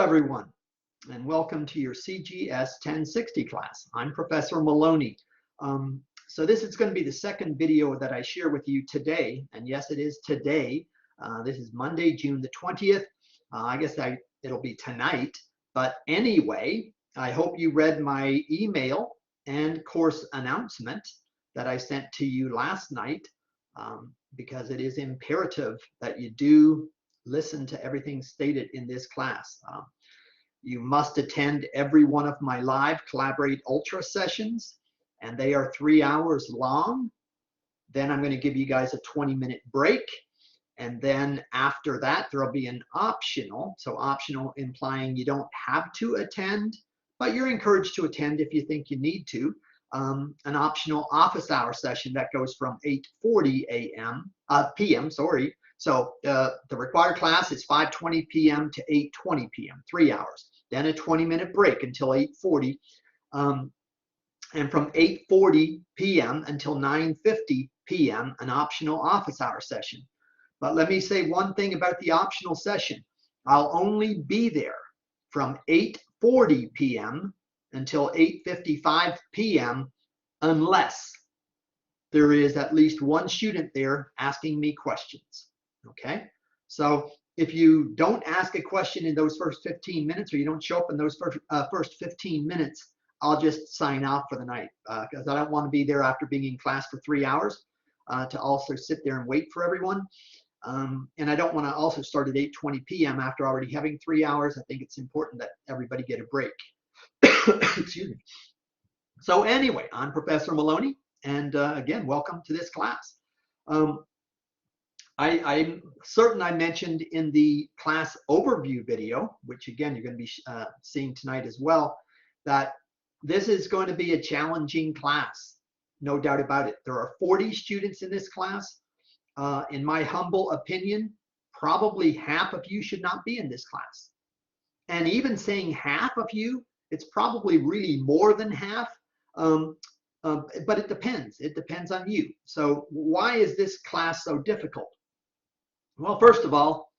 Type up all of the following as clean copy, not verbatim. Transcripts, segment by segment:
everyone, and welcome to your CGS1060 class. I'm Professor Maloney. So this is going to be the second video that I share with you today, and yes, it is today. This is Monday, June the 20th. I guess it'll be tonight, but anyway, I hope you read my email and course announcement that I sent to you last night, because it is imperative that you do listen to everything stated in this class. You must attend every one of my live Collaborate Ultra sessions, and they are 3 hours long. Then I'm going to give you guys a 20-minute break, and then after that there'll be an optional, so optional implying you don't have to attend, but you're encouraged to attend if you think you need to, an optional office hour session that goes from 8:40 p.m. So the required class is 5:20 p.m. to 8:20 p.m., 3 hours. Then a 20-minute break until 8:40. And from 8:40 p.m. until 9:50 p.m., an optional office hour session. But let me say one thing about the optional session. I'll only be there from 8:40 p.m. until 8:55 p.m. unless there is at least one student there asking me questions. Okay, so if you don't ask a question in those first 15 minutes, or you don't show up in those first 15 minutes, I'll just sign off for the night, because I don't want to be there after being in class for 3 hours to also sit there and wait for everyone. And I don't want to also start at 8:20 p.m. after already having 3 hours. I think it's important that everybody get a break. Excuse me. So anyway, I'm Professor Maloney, and again, welcome to this class. I'm certain I mentioned in the class overview video, which again, you're going to be seeing tonight as well, that this is going to be a challenging class. No doubt about it. There are 40 students in this class. In my humble opinion, probably half of you should not be in this class. And even saying half of you, it's probably really more than half. But it depends. It depends on you. So why is this class so difficult? Well, first of all,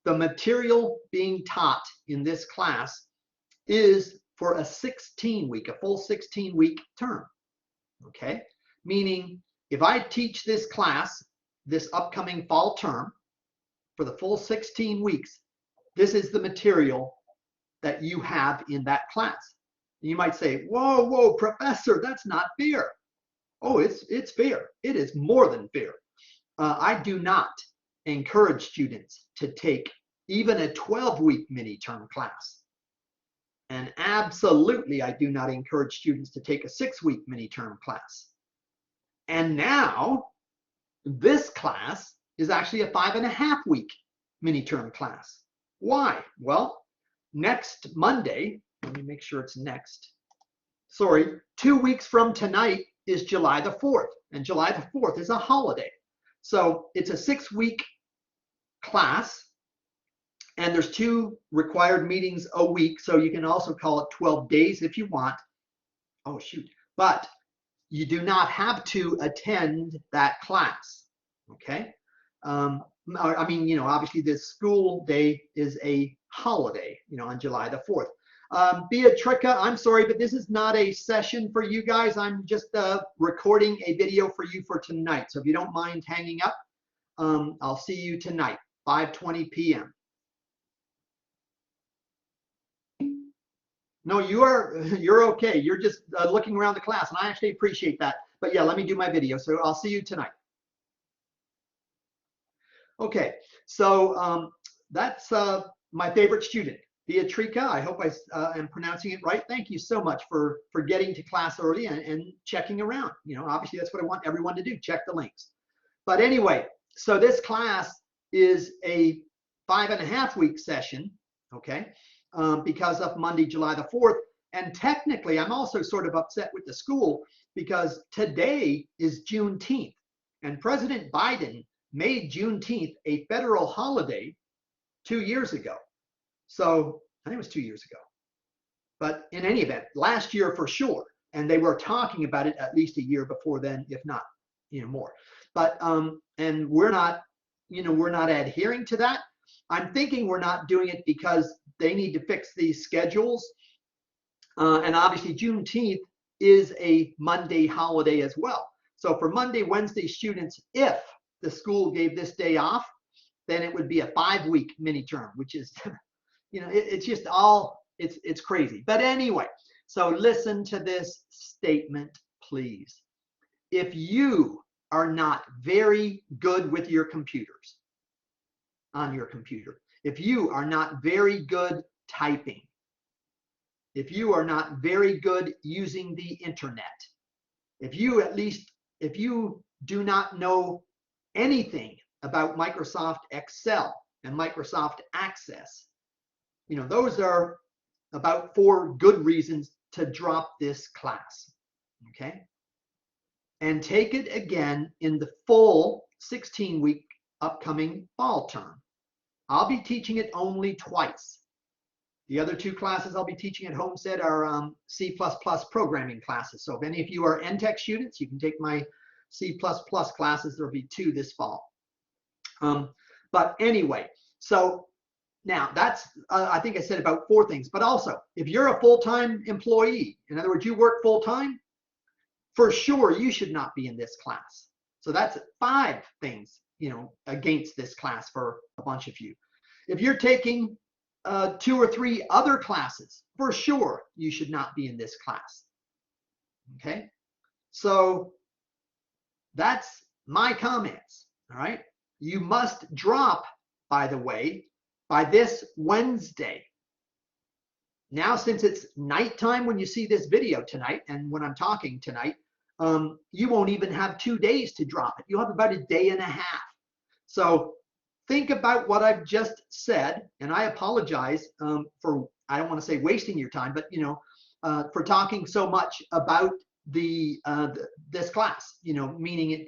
the material being taught in this class is for a 16-week, a full 16-week term. Okay, meaning if I teach this class this upcoming fall term for the full 16 weeks, this is the material that you have in that class. You might say, whoa, professor, that's not fair. Oh, it's fair. It is more than fair. I do not encourage students to take even a 12-week mini-term class. And absolutely, I do not encourage students to take a 6-week mini-term class. And now, this class is actually a 5.5-week mini-term class. Why? Well, next Monday, let me make sure it's next. Sorry, 2 weeks from tonight is July the 4th, and July the 4th is a holiday. So it's a 6-week class, and there's 2 required meetings a week, so you can also call it 12 days if you want. Oh, shoot. But you do not have to attend that class, okay? I mean, you know, obviously this school day is a holiday, you know, on July the 4th. Beatrica, I'm sorry, but this is not a session for you guys. I'm just recording a video for you for tonight. So if you don't mind hanging up, I'll see you tonight, 5:20 p.m. No, you're okay. You're just looking around the class, and I actually appreciate that. But yeah, let me do my video. So I'll see you tonight. Okay, so that's my favorite student, Beatrica. I hope I am pronouncing it right. Thank you so much for getting to class early and checking around. You know, obviously that's what I want everyone to do, check the links. But anyway, so this class is a 5.5-week session, okay, because of Monday, July the 4th. And technically, I'm also sort of upset with the school because today is Juneteenth, and President Biden made Juneteenth a federal holiday 2 years ago. So I think it was 2 years ago. But in any event, last year for sure. And they were talking about it at least a year before then, if not, you know, more. But and we're not, you know, we're not adhering to that. I'm thinking we're not doing it because they need to fix these schedules. And obviously Juneteenth is a Monday holiday as well. So for Monday, Wednesday students, if the school gave this day off, then it would be a 5-week mini term, which is, you know, it's just all, it's crazy. But anyway, so listen to this statement, please. If you are not very good with your computers, on your computer, if you are not very good typing, if you are not very good using the internet, if you do not know anything about Microsoft Excel and Microsoft Access, you know, those are about 4 good reasons to drop this class, okay? And take it again in the full 16-week upcoming fall term. I'll be teaching it only twice. The other 2 classes I'll be teaching at Homestead are C++ programming classes. So if any of you are NTech students, you can take my C++ classes. There'll be 2 this fall. But anyway, so now that's, I think I said about 4 things, but also if you're a full-time employee, in other words, you work full-time, for sure you should not be in this class. So that's 5 things, you know, against this class for a bunch of you. If you're taking 2 or 3 other classes, for sure you should not be in this class. Okay, so that's my comments. All right, you must drop, by the way, by this Wednesday. Now, since it's nighttime when you see this video tonight, and when I'm talking tonight, you won't even have 2 days to drop it. You'll have about a day and a half. So think about what I've just said, and I apologize for, I don't want to say wasting your time, but, you know, for talking so much about this class, you know, meaning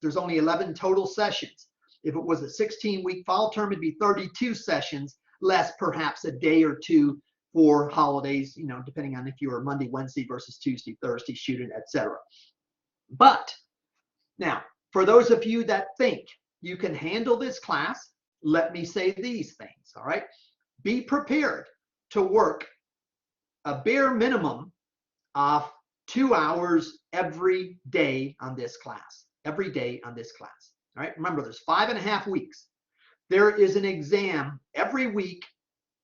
there's only 11 total sessions. If it was a 16-week fall term, it'd be 32 sessions, less perhaps a day or 2 for holidays, you know, depending on if you were Monday, Wednesday versus Tuesday, Thursday student, etc. But now, for those of you that think you can handle this class, let me say these things, all right? Be prepared to work a bare minimum of 2 hours every day on this class, every day on this class, all right? Remember, there's 5.5 weeks. There is an exam every week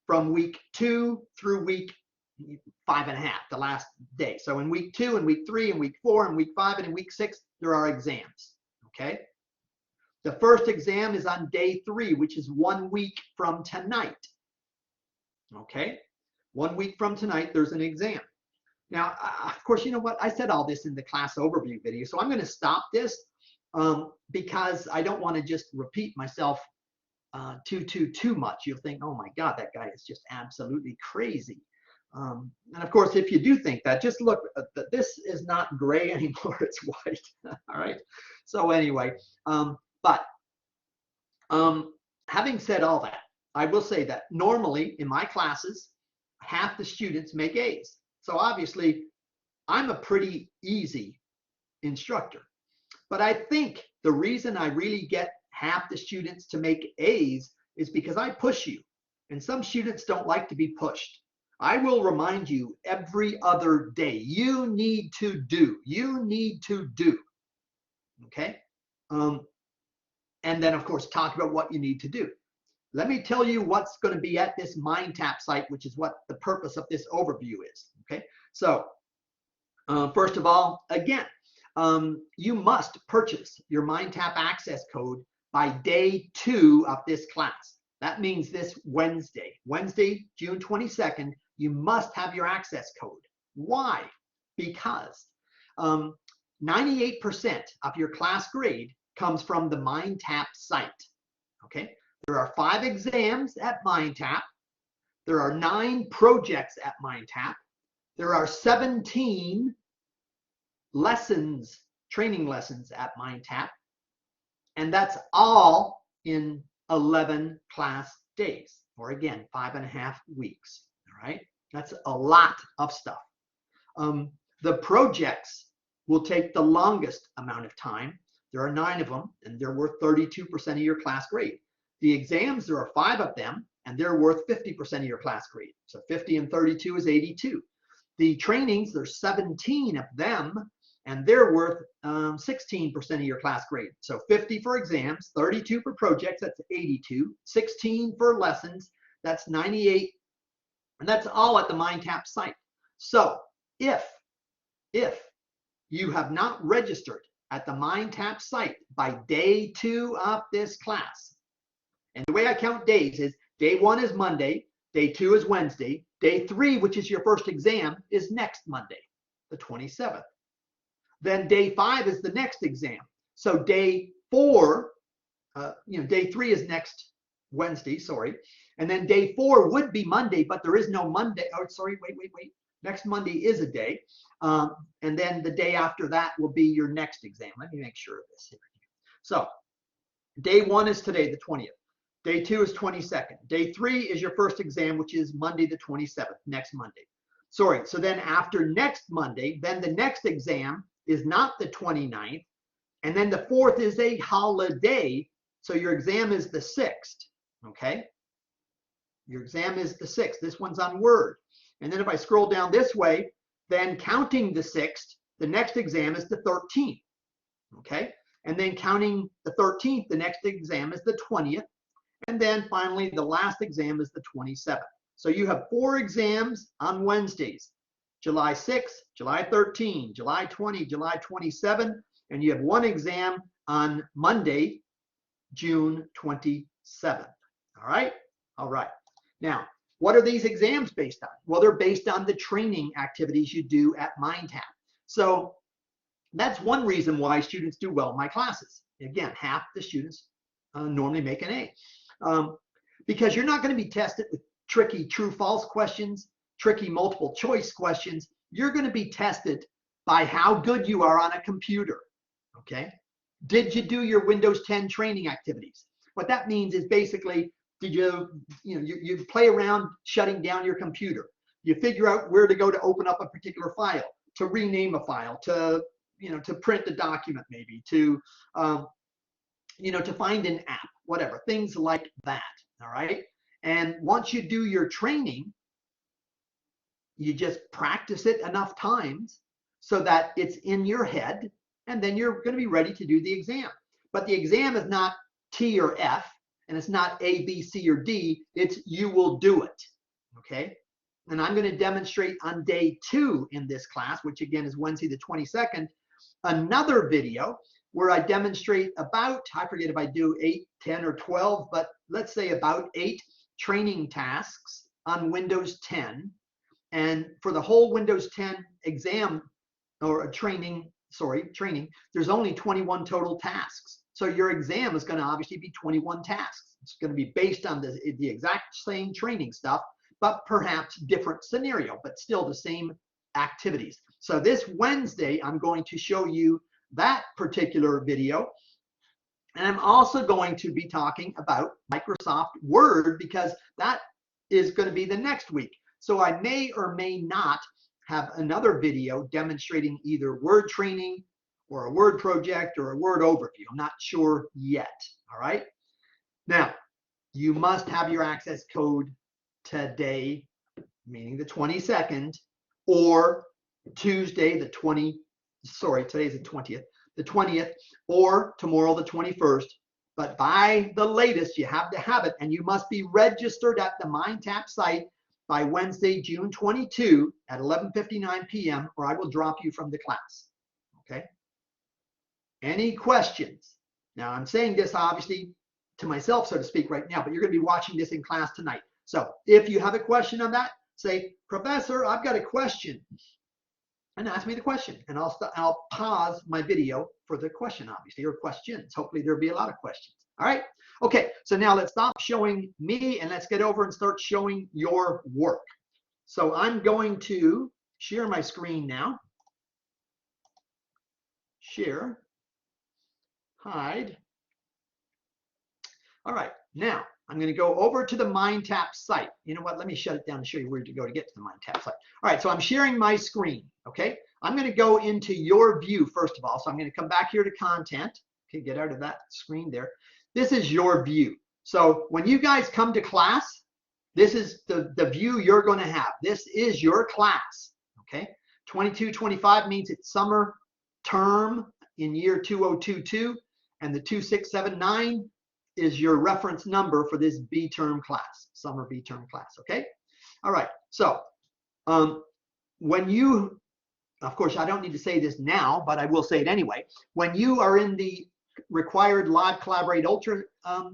from week 2 through week 5.5, the last day. So in week 2 and week 3 and week 4 and week 5 and in week 6, there are exams, okay? The first exam is on day 3, which is 1 week from tonight, okay? 1 week from tonight, there's an exam. Now, of course, you know what? I said all this in the class overview video, so I'm going to stop this because I don't want to just repeat myself too much. You'll think, oh my God, that guy is just absolutely crazy. And of course, if you do think that, just look, this is not gray anymore, it's white. All right. So anyway, but having said all that, I will say that normally in my classes, half the students make A's. So obviously, I'm a pretty easy instructor. But I think the reason I really get half the students to make A's is because I push you. And some students don't like to be pushed. I will remind you every other day, you need to do, okay? And then of course, talk about what you need to do. Let me tell you what's going to be at this MindTap site, which is what the purpose of this overview is, okay? So first of all, again, you must purchase your MindTap access code by day 2 of this class. That means this Wednesday, June 22nd, you must have your access code. Why? Because 98% of your class grade comes from the MindTap site, okay? There are 5 exams at MindTap. There are 9 projects at MindTap. There are 17 lessons, training lessons at MindTap. And that's all in 11 class days, or again, 5.5 weeks, all right? That's a lot of stuff. The projects will take the longest amount of time. There are 9 of them, and they're worth 32% of your class grade. The exams, there are 5 of them, and they're worth 50% of your class grade. So 50 and 32 is 82. The trainings, there's 17 of them, and they're worth 16% of your class grade. So 50 for exams, 32 for projects, that's 82, 16 for lessons, that's 98, and that's all at the MindTap site. So if you have not registered at the MindTap site by day 2 of this class, and the way I count days is day 1 is Monday, day 2 is Wednesday, day 3, which is your first exam, is next Monday, the 27th. Then day 5 is the next exam. So day 4, day 3 is next Wednesday, sorry. And then day 4 would be Monday, but there is no Monday. Oh, sorry, wait. Next Monday is a day. And then the day after that will be your next exam. Let me make sure of this here. So day 1 is today, the 20th. Day 2 is 22nd. Day 3 is your first exam, which is Monday the 27th, next Monday. Sorry, so then after next Monday, then the next exam is not the 29th, and then the 4th is a holiday, so your exam is the 6th, okay? Your exam is the 6th. This one's on Word. And then if I scroll down this way, then counting the 6th, the next exam is the 13th, okay? And then counting the 13th, the next exam is the 20th. And then finally, the last exam is the 27th. So you have 4 exams on Wednesdays, July 6, July 13, July 20, July 27, and you have 1 exam on Monday, June 27th. All right? All right. Now, what are these exams based on? Well, they're based on the training activities you do at MindTap. So that's one reason why students do well in my classes. Again, half the students normally make an A. Because you're not going to be tested with tricky true-false questions, tricky multiple choice questions. You're going to be tested by how good you are on a computer, okay? Did you do your Windows 10 training activities? What that means is basically, did you play around shutting down your computer? You figure out where to go to open up a particular file, to rename a file, to print a document maybe, to find an app, whatever, things like that, all right? And once you do your training, you just practice it enough times so that it's in your head, and then you're going to be ready to do the exam. But the exam is not T or F, and it's not A, B, C, or D. It's you will do it, okay? And I'm going to demonstrate on day 2 in this class, which again is Wednesday the 22nd, another video where I demonstrate about, I forget if I do 8, 10, or 12, but let's say about 8 training tasks on Windows 10. And for the whole Windows 10 exam or training, there's only 21 total tasks. So your exam is going to obviously be 21 tasks. It's going to be based on the exact same training stuff, but perhaps different scenario, but still the same activities. So this Wednesday, I'm going to show you that particular video. And I'm also going to be talking about Microsoft Word because that is going to be the next week. So I may or may not have another video demonstrating either Word training or a Word project or a Word overview. I'm not sure yet, all right? Now, you must have your access code today, meaning the 22nd, or Tuesday, today's the 20th, the 20th, or tomorrow, the 21st. But by the latest, you have to have it, and you must be registered at the MindTap site by Wednesday, June 22 at 11:59 p.m., or I will drop you from the class, okay? Any questions? Now, I'm saying this obviously to myself, so to speak, right now, but you're going to be watching this in class tonight. So if you have a question on that, say, Professor, I've got a question. And ask me the question, and I'll pause my video for the question, obviously, or questions. Hopefully there'll be a lot of questions. All right. Okay. So now let's stop showing me and let's get over and start showing your work. So I'm going to share my screen now. Share. Hide. All right. Now I'm going to go over to the MindTap site. You know what? Let me shut it down and show you where to go to get to the MindTap site. All right. So I'm sharing my screen. Okay. I'm going to go into your view first of all. So I'm going to come back here to content. Okay. Get out of that screen there. This is your view. So when you guys come to class, This is the view you're going to have. This is your class. Okay. 2225 means it's summer term in year 2022, and the 2679 is your reference number for this B term class, summer B term class. Okay. All right. So when you, of course, I don't need to say this now, but I will say it anyway. When you are in the required Live Collaborate Ultra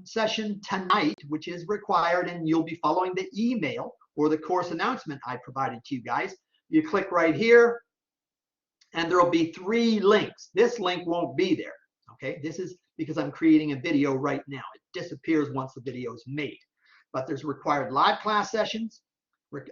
session tonight, which is required, and you'll be following the email or the course announcement I provided to you guys, you click right here, and there will be 3 links. This link won't be there. Okay, this is because I'm creating a video right now. It disappears once the video is made. But there's required live class sessions,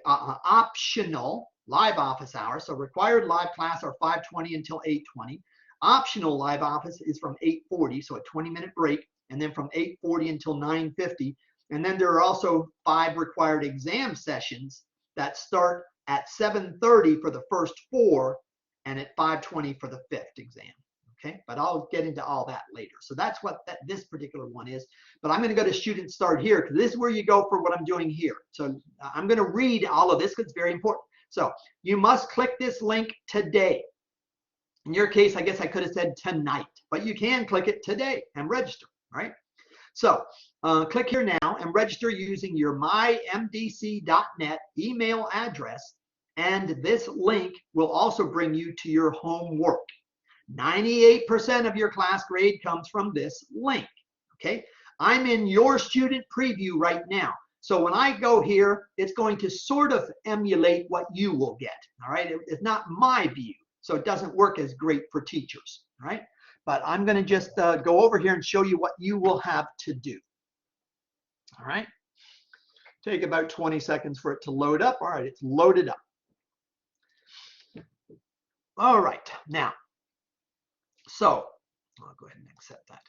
optional live office hours. So required live class are 5:20 until 8:20. Optional live office is from 8:40, so a 20-minute break, and then from 8:40 until 9:50. And then there are also 5 required exam sessions that start at 7:30 for the first 4 and at 5:20 for the 5th exam. Okay, but I'll get into all that later. So that's what this particular one is. But I'm going to go to Student Start here, because this is where you go for what I'm doing here. So I'm going to read all of this because it's very important. So you must click this link today. In your case, I guess I could have said tonight, but you can click it today and register, right? So click here now and register using your mymdc.net email address, and this link will also bring you to your homework. 98% of your class grade comes from this link, okay? I'm in your student preview right now. So when I go here, it's going to sort of emulate what you will get, all right? It's not my view, so it doesn't work as great for teachers, all right? But I'm going to just go over here and show you what you will have to do, all right? Take about 20 seconds for it to load up. All right, it's loaded up. All right, now, so I'll go ahead and accept that.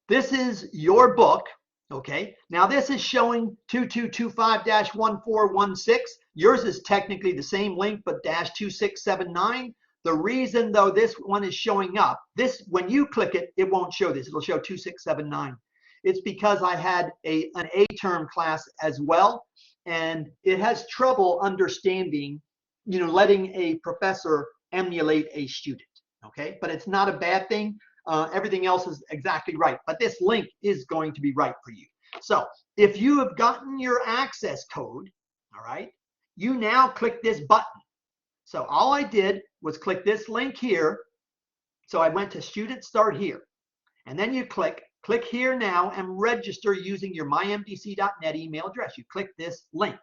This is your book, okay? Now this is showing 2225-1416. Yours is technically the same link, but -2679. The reason, though, this one is showing up, this, when you click it, it won't show this. It'll show 2679. It's because I had an A-term class as well, and it has trouble understanding, you know, letting a professor emulate a student. Okay, but it's not a bad thing. Everything else is exactly right, but this link is going to be right for you. So if you have gotten your access code, all right, you now click this button. So all I did was click this link here. So I went to Student Start here, and then you click here now and register using your mymdc.net email address. You click this link.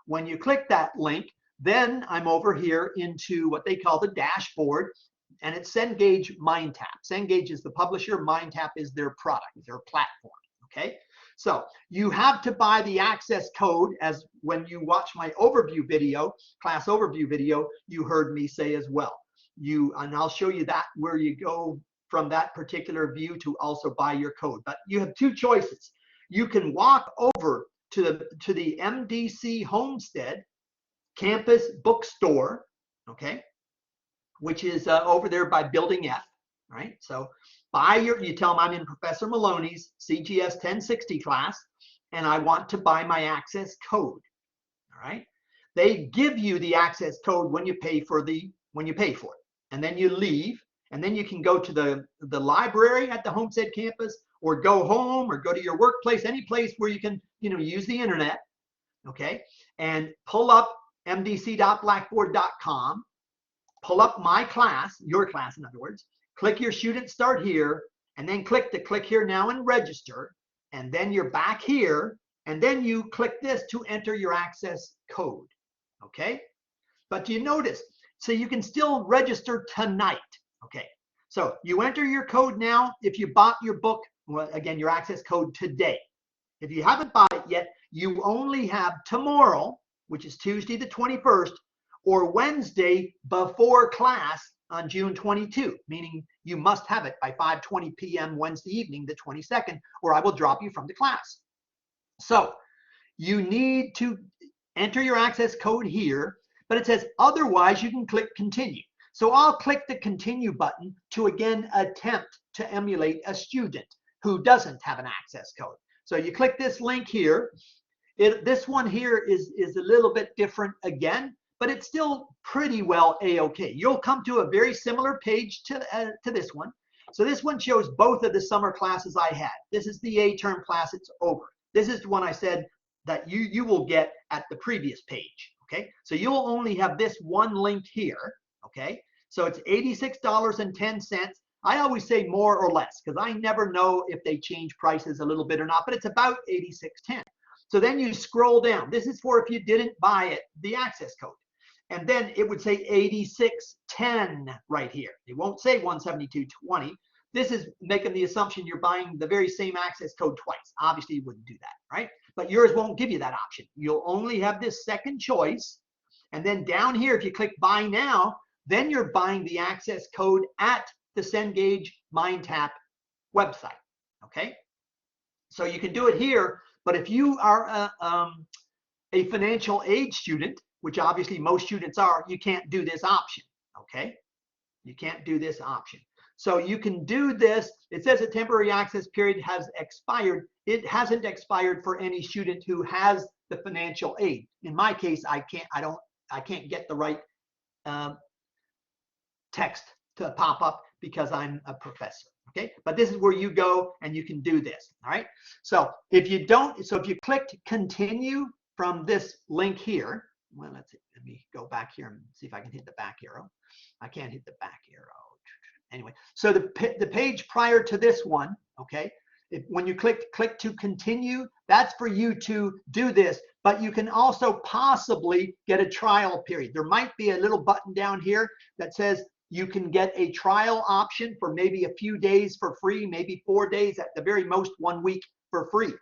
When you click that link, then I'm over here into what they call the dashboard, and it's Cengage MindTap. Cengage is the publisher. MindTap is their product, their platform. Okay, so you have to buy the access code, as when you watch my overview video, class overview video, you heard me say as well. And I'll show you that where you go from that particular view to also buy your code. But you have 2 choices. You can walk over to the MDC Homestead Campus bookstore, okay, which is over there by Building F, right? So you tell them I'm in Professor Maloney's CGS1060 class, and I want to buy my access code, all right? They give you the access code when you pay for it, and then you leave, and then you can go to the library at the Homestead Campus, or go home, or go to your workplace, any place where you can, you know, use the internet, okay, and pull up mdc.blackboard.com, pull up my class, your class in other words, click your Student Start here, and then click here now and register, and then you're back here, and then you click this to enter your access code, okay? But do you notice, so you can still register tonight, okay? So you enter your code now if you bought your book, well, again, your access code today. If you haven't bought it yet, you only have tomorrow, which is Tuesday the 21st, or Wednesday before class on June 22, meaning you must have it by 5:20 p.m. Wednesday evening, the 22nd, or I will drop you from the class. So you need to enter your access code here, but it says otherwise you can click continue. So I'll click the continue button to again attempt to emulate a student who doesn't have an access code. So you click this link here. This one here is a little bit different again, but it's still pretty well A-okay. You'll come to a very similar page to this one. So this one shows both of the summer classes I had. This is the A term class, it's over. This is the one I said that you will get at the previous page, okay? So you'll only have this one link here, okay? So it's $86.10. I always say more or less because I never know if they change prices a little bit or not, but it's about $86.10. So then you scroll down. This is for if you didn't buy it, the access code. And then it would say $86.10 right here. It won't say $172.20. This is making the assumption you're buying the very same access code twice. Obviously, you wouldn't do that, right? But yours won't give you that option. You'll only have this second choice. And then down here, if you click Buy Now, then you're buying the access code at the Cengage MindTap website, okay? So you can do it here, but if you are a financial aid student, which obviously most students are, you can't do this option, okay? You can't do this option. So you can do this. It says a temporary access period has expired. It hasn't expired for any student who has the financial aid. In my case, I can't get the right text to pop up because I'm a professor, okay? But this is where you go and you can do this, all right? So if you clicked continue from this link here, well, let me go back here and see if I can hit the back arrow. I can't hit the back arrow. Anyway, so the page prior to this one, okay, when you click to continue, that's for you to do this, but you can also possibly get a trial period. There might be a little button down here that says you can get a trial option for maybe a few days for free, maybe 4 days, at the very most 1 week for free.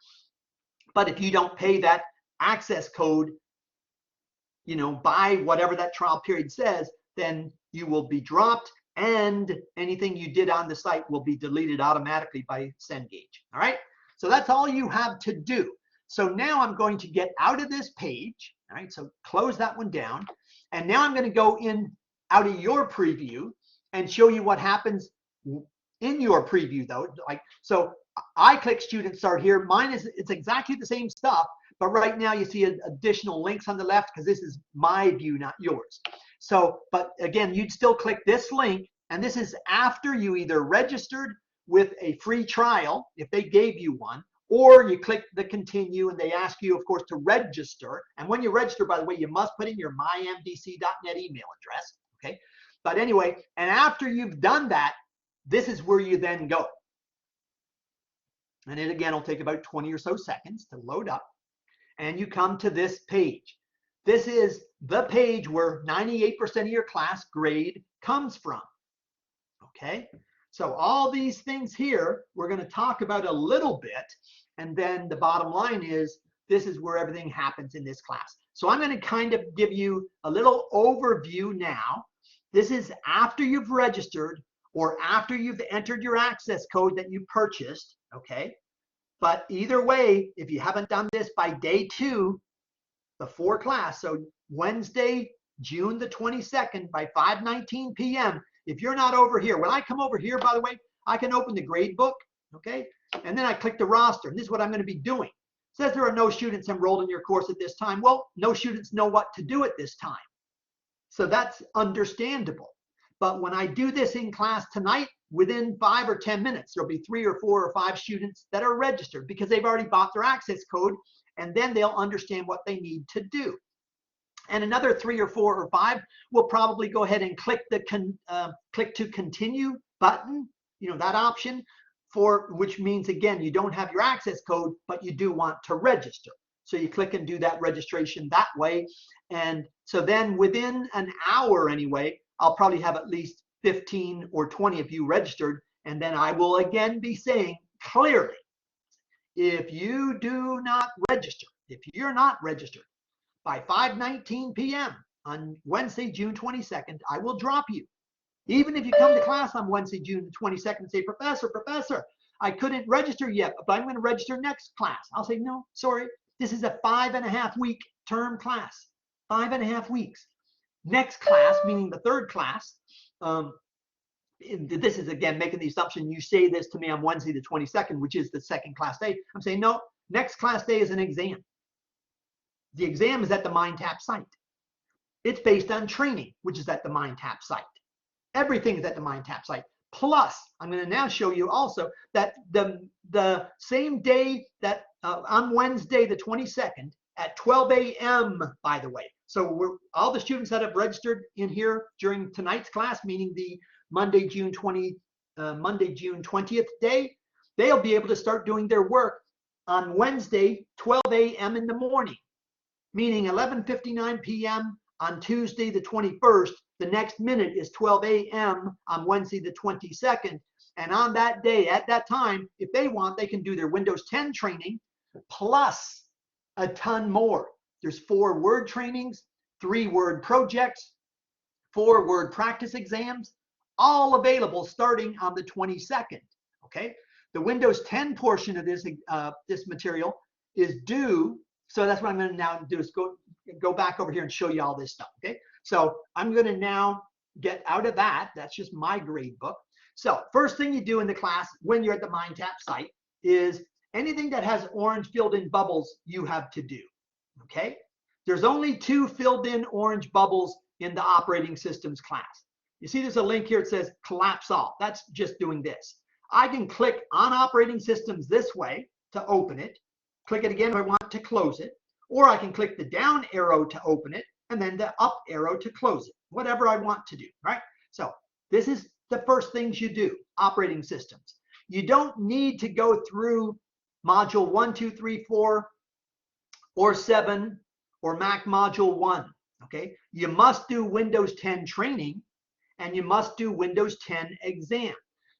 But if you don't pay that access code, you know, by whatever that trial period says, then you will be dropped and anything you did on the site will be deleted automatically by Cengage. All right, so that's all you have to do. So now I'm going to get out of this page. All right, so close that one down. And now I'm going to go in out of your preview and show you what happens in your preview though. Like, so I click student start here. Mine is, it's exactly the same stuff, but right now you see additional links on the left because this is my view, not yours. So, but again, you'd still click this link, and this is after you either registered with a free trial, if they gave you one, or you click the continue and they ask you, of course, to register. And when you register, by the way, you must put in your mymdc.net email address, okay? But anyway, and after you've done that, this is where you then go. And it again will take about 20 or so seconds to load up. And you come to this page. This is the page where 98% of your class grade comes from, okay? So all these things here, we're going to talk about a little bit. And then the bottom line is, this is where everything happens in this class. So I'm going to kind of give you a little overview now. This is after you've registered or after you've entered your access code that you purchased, okay? But either way, if you haven't done this by day 2, before class, so Wednesday, June the 22nd by 5:19 p.m., if you're not over here, when I come over here, by the way, I can open the grade book, okay? And then I click the roster, and this is what I'm going to be doing. It says there are no students enrolled in your course at this time. Well, no students know what to do at this time. So that's understandable. But when I do this in class tonight, within 5 or 10 minutes, there'll be 3 or 4 or 5 students that are registered because they've already bought their access code, and then they'll understand what they need to do. And another 3 or 4 or 5 will probably go ahead and click the click to continue button, you know, that option, for which means, again, you don't have your access code, but you do want to register. So you click and do that registration that way. And so then within an hour anyway, I'll probably have at least 15 or 20 of you registered. And then I will again be saying clearly, if you do not register, if you're not registered by 5:19 p.m. on Wednesday, June 22nd, I will drop you. Even if you come to class on Wednesday, June 22nd and say, Professor, I couldn't register yet, but I'm going to register next class. I'll say, no, sorry. This is a 5.5 week term class, 5.5 weeks. Next class, meaning the third class, this is again making the assumption you say this to me on Wednesday the 22nd, which is the second class day. I'm saying, no, next class day is an exam. The exam is at the MindTap site. It's based on training, which is at the MindTap site. Everything is at the MindTap site. Plus, I'm going to now show you also that the same day that on Wednesday, the 22nd, at 12 a.m., by the way. So all the students that have registered in here during tonight's class, meaning the Monday, June 20th day, they'll be able to start doing their work on Wednesday, 12 a.m. in the morning, meaning 11:59 p.m. on Tuesday, the 21st. The next minute is 12 a.m. on Wednesday, the 22nd. And on that day, at that time, if they want, they can do their Windows 10 training plus a ton more. There's 4 word trainings, 3 word projects, 4 word practice exams, all available starting on the 22nd. Okay, the Windows 10 portion of this material is due. So that's what I'm going to now do is go back over here and show you all this stuff. Okay, so I'm going to now get out of that. That's just my grade book. So first thing you do in the class when you're at the MindTap site is anything that has orange filled in bubbles you have to do. Okay, there's only 2 filled in orange bubbles in the operating systems class. You see there's a link here. It says collapse all. That's just doing this. I can click on operating systems this way to open it. Click it again if I want to close it. Or I can click the down arrow to open it and then the up arrow to close it. Whatever I want to do, right? So this is the first things you do, operating systems. You don't need to go through module 1, 2, 3, 4, or 7, or Mac module 1, okay? You must do Windows 10 training and you must do Windows 10 exam.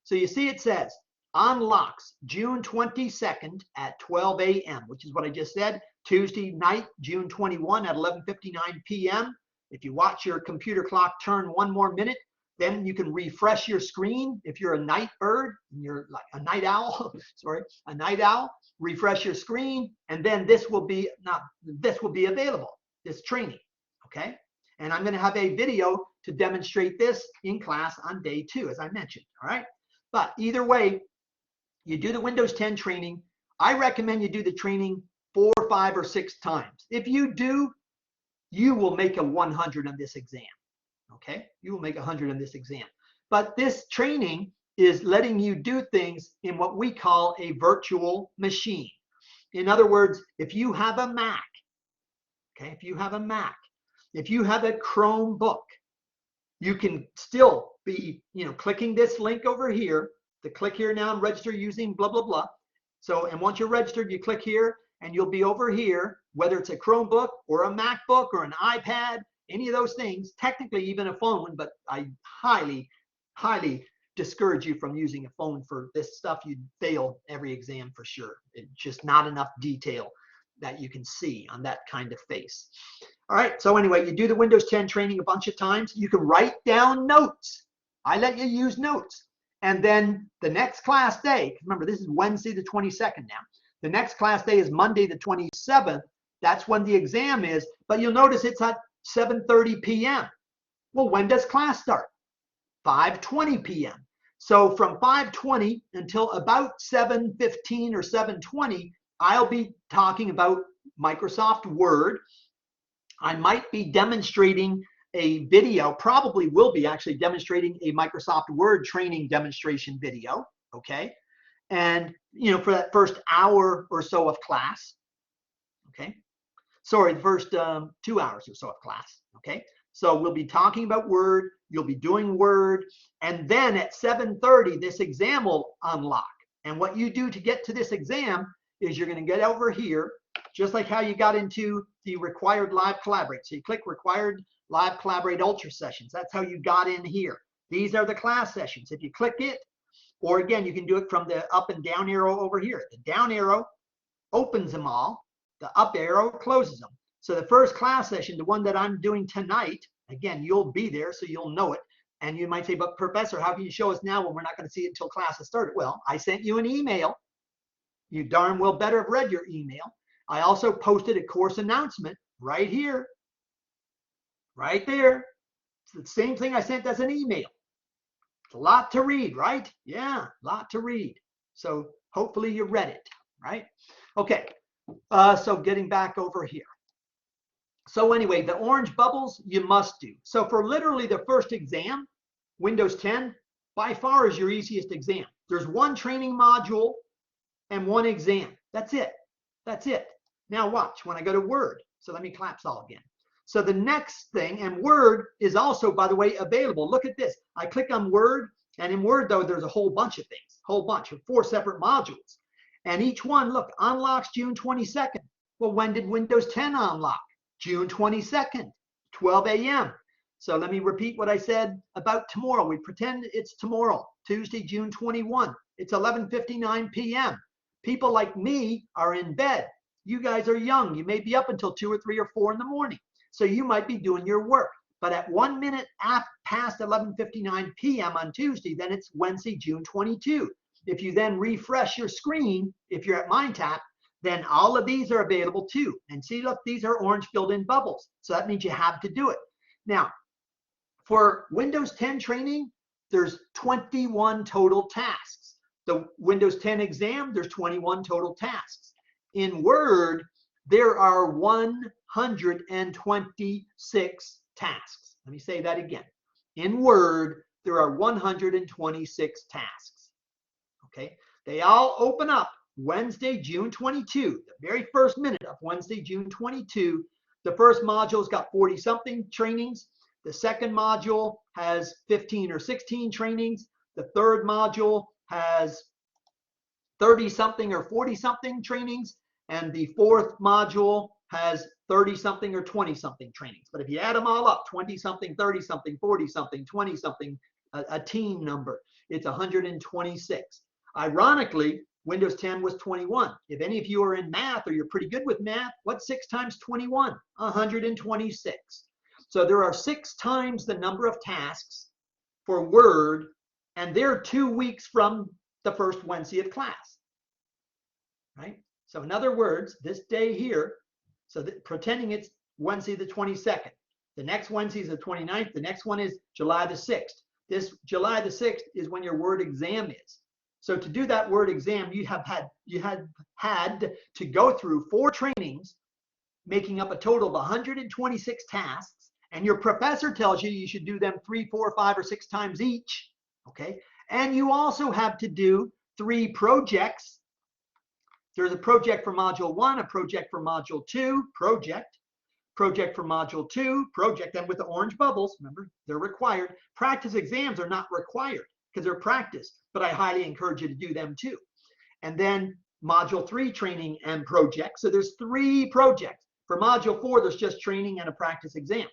So you see it says unlocks June 22nd at 12 a.m., which is what I just said. Tuesday night, June 21 at 11:59 p.m. If you watch your computer clock turn 1 more minute, then you can refresh your screen. If you're a night bird, you're like a night owl, sorry, a night owl, refresh your screen, and then this will be available, this training, okay? And I'm going to have a video to demonstrate this in class on day 2, as I mentioned, all right? But either way, you do the Windows 10 training. I recommend you do the training 4, 5, or 6 times. If you do, you will make a 100 on this exam, okay? You will make 100 on this exam. But this training is letting you do things in what we call a virtual machine. In other words, if you have a Mac, okay, if you have a Chromebook, you can still be, clicking this link over here, to click here now and register using blah, blah, blah. So, and once you're registered, you click here and you'll be over here, whether it's a Chromebook or a MacBook or an iPad, any of those things, technically even a phone, but I highly, highly discourage you from using a phone for this stuff. You'd fail every exam for sure. It's just not enough detail that you can see on that kind of face. All right, so anyway, you do the Windows 10 training a bunch of times. You can write down notes. I let you use notes. And then the next class day, remember this is Wednesday the 22nd now. The next class day is Monday the 27th. That's when the exam is, but you'll notice it's at 7:30 p.m. Well, when does class start? 5:20 p.m. So from 5:20 until about 7:15 or 7:20, I'll be talking about Microsoft Word. I might be demonstrating a video, probably will be actually demonstrating a Microsoft Word training demonstration video, okay? And, for that first hour or so of class, okay? Sorry, the first 2 hours or so of class, okay? So we'll be talking about Word, you'll be doing Word, and then at 7:30, this exam will unlock. And what you do to get to this exam is you're going to get over here, just like how you got into the required live collaborate. So you click required live collaborate ultra sessions. That's how you got in here. These are the class sessions. If you click it, or again, you can do it from the up and down arrow over here. The down arrow opens them all. The up arrow closes them. So the first class session, the one that I'm doing tonight, again, you'll be there, so you'll know it. And you might say, but Professor, how can you show us now when we're not going to see it until class has started? Well, I sent you an email. You darn well better have read your email. I also posted a course announcement right here, right there. It's the same thing I sent as an email. It's a lot to read, right? Yeah, a lot to read. So hopefully you read it, right? Okay, so getting back over here. So anyway, the orange bubbles you must do. So for literally the first exam, Windows 10 by far is your easiest exam. There's one training module and one exam. That's it. That's it. Now watch when I go to Word. So let me collapse all again. So the next thing, and Word is also, by the way, available. Look at this. I click on Word, and in Word, though, there's a whole bunch of things, whole bunch of 4 separate modules. And each one, look, unlocks June 22nd. Well, when did Windows 10 unlock? June 22nd, 12 a.m. So let me repeat what I said about tomorrow. We pretend it's tomorrow, Tuesday, June 21. It's 11:59 p.m. People like me are in bed. You guys are young. You may be up until 2 or 3 or 4 in the morning. So you might be doing your work. But at 1 minute past 11:59 p.m. on Tuesday, then it's Wednesday, June 22. If you then refresh your screen, if you're at MindTap, then all of these are available too. And see, look, these are orange filled in bubbles. So that means you have to do it. Now, for Windows 10 training, there's 21 total tasks. The Windows 10 exam, there's 21 total tasks. In Word, there are 126 tasks. Let me say that again. In Word, there are 126 tasks. Okay, they all open up Wednesday, June 22, the very first minute of Wednesday, June 22. The first module's got 40-something trainings. The second module has 15 or 16 trainings. The third module has 30-something or 40-something trainings. And the fourth module has 30-something or 20-something trainings. But if you add them all up, 20-something, 30-something, 40-something, 20-something, a team number, it's 126. Ironically, Windows 10 was 21. If any of you are in math or you're pretty good with math, what's 6 times 21? 126. So there are 6 times the number of tasks for Word, and they're 2 weeks from the first Wednesday of class, right? So in other words, this day here, so pretending it's Wednesday the 22nd, the next Wednesday is the 29th, the next one is July the 6th. This July the 6th is when your Word exam is. So to do that Word exam, you had to go through 4 trainings, making up a total of 126 tasks, and your professor tells you you should do them 3, 4, 5, or 6 times each, okay? And you also have to do 3 projects. There's a project for Module 1, a project for Module 2, project for Module 2, project, and with the orange bubbles, remember, they're required. Practice exams are not required because they're practice, but I highly encourage you to do them too. And then Module 3, training and project. So there's 3 projects. For Module 4, there's just training and a practice exam.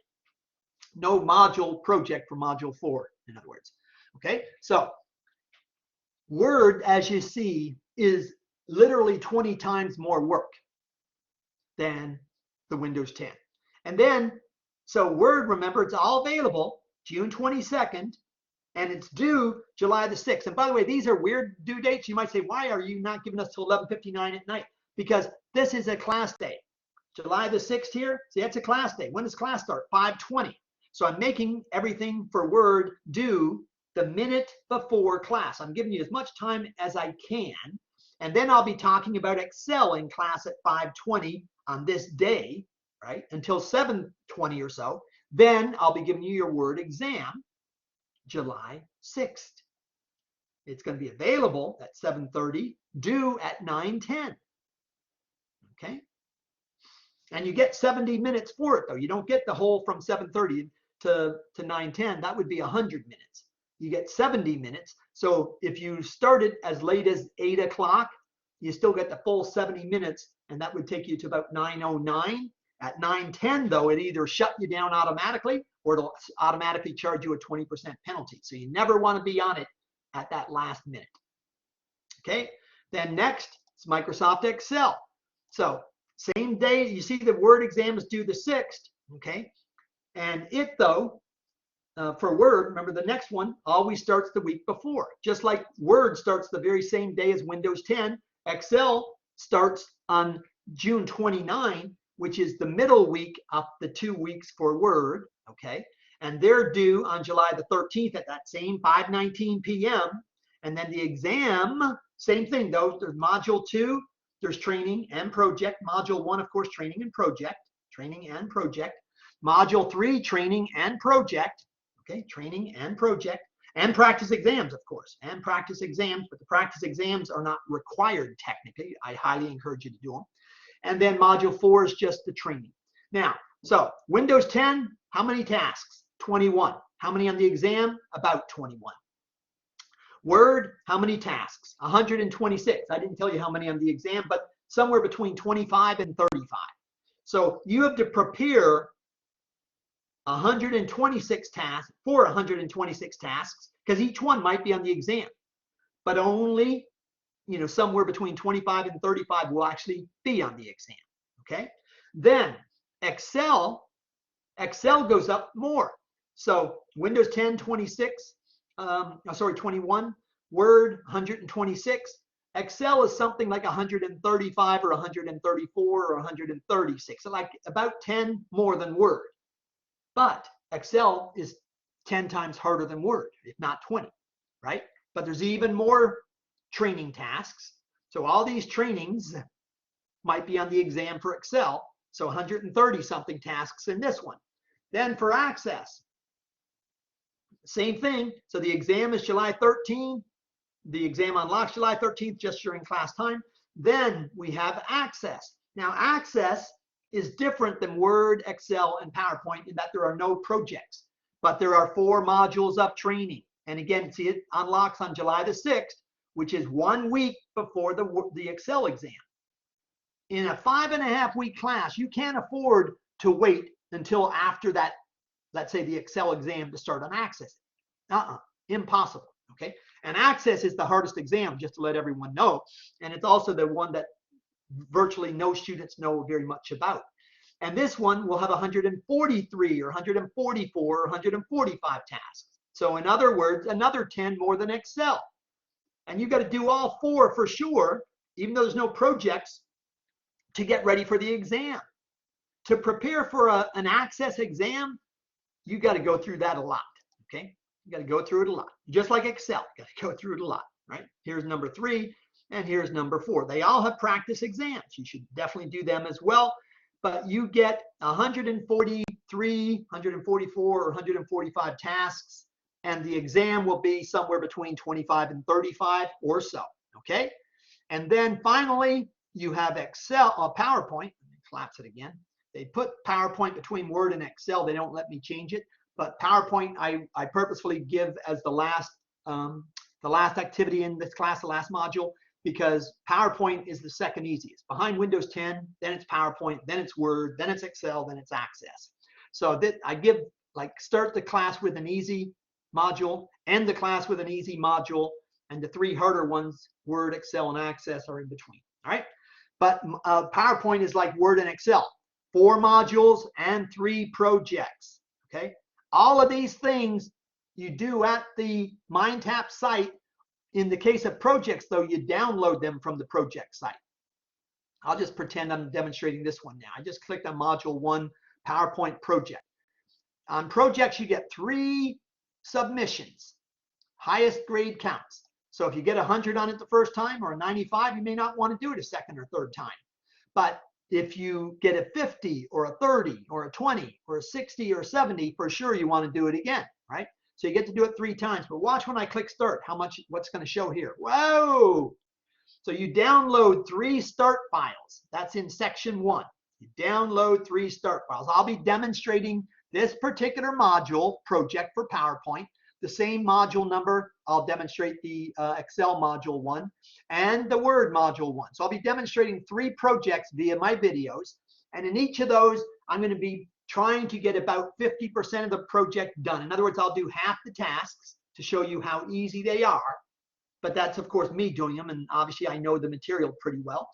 No module project for Module 4, in other words. Okay, so Word, as you see, is literally 20 times more work than the Windows 10. And then, so Word, remember, it's all available June 22nd, and it's due July the 6th. And by the way, these are weird due dates. You might say, why are you not giving us till 11:59 at night? Because this is a class day. July the 6th here, see, that's a class day. When does class start? 5:20. So I'm making everything for Word due the minute before class. I'm giving you as much time as I can. And then I'll be talking about Excel in class at 5:20 on this day, right, until 7:20 or so. Then I'll be giving you your Word exam July 6th. It's going to be available at 7:30, due at 9:10. Okay? And you get 70 minutes for it, though. You don't get the whole from 7:30 to 9:10. That would be 100 minutes. You get 70 minutes. So if you started as late as 8 o'clock, you still get the full 70 minutes, and that would take you to about 9:09. At 9:10, though, it either shut you down automatically or it'll automatically charge you a 20% penalty. So you never want to be on it at that last minute. Okay, then next is Microsoft Excel. So same day, you see the Word exam is due the 6th, okay? And it, though, for Word, remember the next one always starts the week before. Just like Word starts the very same day as Windows 10, Excel starts on June 29, which is the middle week of the 2 weeks for Word, okay? And they're due on July the 13th at that same 5:19 p.m. And then the exam, same thing, though. There's Module 2, there's training and project. Module 1, of course, training and project. training and project. Module 3, training and project. Okay, training and project. And practice exams, of course, and practice exams, but the practice exams are not required technically. I highly encourage you to do them. And then module 4 is just the training. Now, so Windows 10, how many tasks? 21. How many on the exam? About 21. Word, how many tasks? 126. I didn't tell you how many on the exam, but somewhere between 25 and 35. So you have to prepare 126 tasks for 126 tasks, because each one might be on the exam, but only, you know, somewhere between 25 and 35 will actually be on the exam. Okay. Then Excel goes up more. So Windows 10, 26, 21, Word, 126. Excel is something like 135 or 134 or 136, so like about 10 more than Word. But Excel is 10 times harder than Word, if not 20, right? But there's even more training tasks. So all these trainings might be on the exam for Excel. So 130 something tasks in this one. Then for Access, same thing. So the exam is July 13th. The exam unlocks July 13th, just during class time. Then we have Access. Now Access is different than Word, Excel, and PowerPoint in that there are no projects, but there are 4 modules of training. And again, see, it unlocks on July the 6th, which is 1 week before the Excel exam. In a 5.5-week class, you can't afford to wait until after that, let's say, the Excel exam to start on Access. Impossible, okay? And Access is the hardest exam, just to let everyone know. And it's also the one that virtually no students know very much about. And this one will have 143 or 144 or 145 tasks. So in other words, another 10 more than Excel. And you've got to do all 4 for sure, even though there's no projects, to get ready for the exam. To prepare for an Access exam, you got to go through that a lot, okay? You got to go through it a lot. Just like Excel, you got to go through it a lot, right? Here's number 3. And here's number 4. They all have practice exams. You should definitely do them as well. But you get 143, 144, or 145 tasks. And the exam will be somewhere between 25 and 35 or so. Okay. And then finally, you have Excel or PowerPoint. Let me collapse it again. They put PowerPoint between Word and Excel. They don't let me change it. But PowerPoint, I purposefully give as the last activity in this class, the last module, because PowerPoint is the second easiest. Behind Windows 10, then it's PowerPoint, then it's Word, then it's Excel, then it's Access. So that I give, like, start the class with an easy module, end the class with an easy module, and the 3 harder ones, Word, Excel, and Access, are in between. All right. But PowerPoint is like Word and Excel, 4 modules and 3 projects. Okay. All of these things you do at the MindTap site. In the case of projects, though, you download them from the project site. I'll just pretend I'm demonstrating this one now. I just clicked on Module 1, PowerPoint Project. On projects, you get 3 submissions, highest grade counts. So if you get 100 on it the first time, or a 95, you may not want to do it a second or third time. But if you get a 50 or a 30 or a 20 or a 60 or 70, for sure you want to do it again, right? So you get to do it 3 times. But watch when I click start, what's going to show here. Whoa! So you download 3 start files. That's in section 1. You download 3 start files. I'll be demonstrating this particular module project for PowerPoint. The same module number, I'll demonstrate the Excel module 1 and the Word module 1. So I'll be demonstrating 3 projects via my videos. And in each of those, I'm going to be trying to get about 50% of the project done. In other words, I'll do half the tasks to show you how easy they are. But that's, of course, me doing them. And obviously, I know the material pretty well.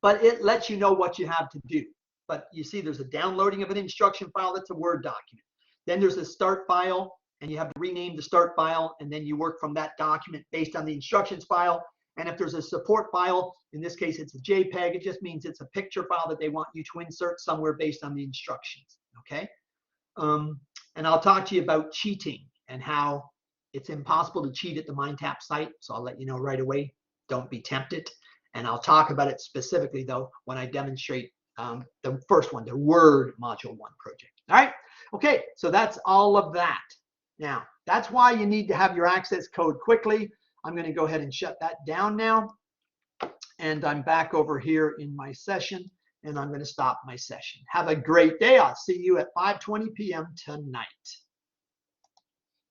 But it lets you know what you have to do. But you see, there's a downloading of an instruction file. That's a Word document. Then there's a start file, and you have to rename the start file. And then you work from that document based on the instructions file. And if there's a support file, in this case, it's a JPEG. It just means it's a picture file that they want you to insert somewhere based on the instructions. Okay. And I'll talk to you about cheating and how it's impossible to cheat at the MindTap site. So I'll let you know right away. Don't be tempted. And I'll talk about it specifically, though, when I demonstrate The first one, the Word Module 1 project. All right. Okay. So that's all of that. Now, that's why you need to have your access code quickly. I'm going to go ahead and shut that down now. And I'm back over here in my session, and I'm going to stop my session. Have a great day. I'll see you at 5:20 p.m. tonight.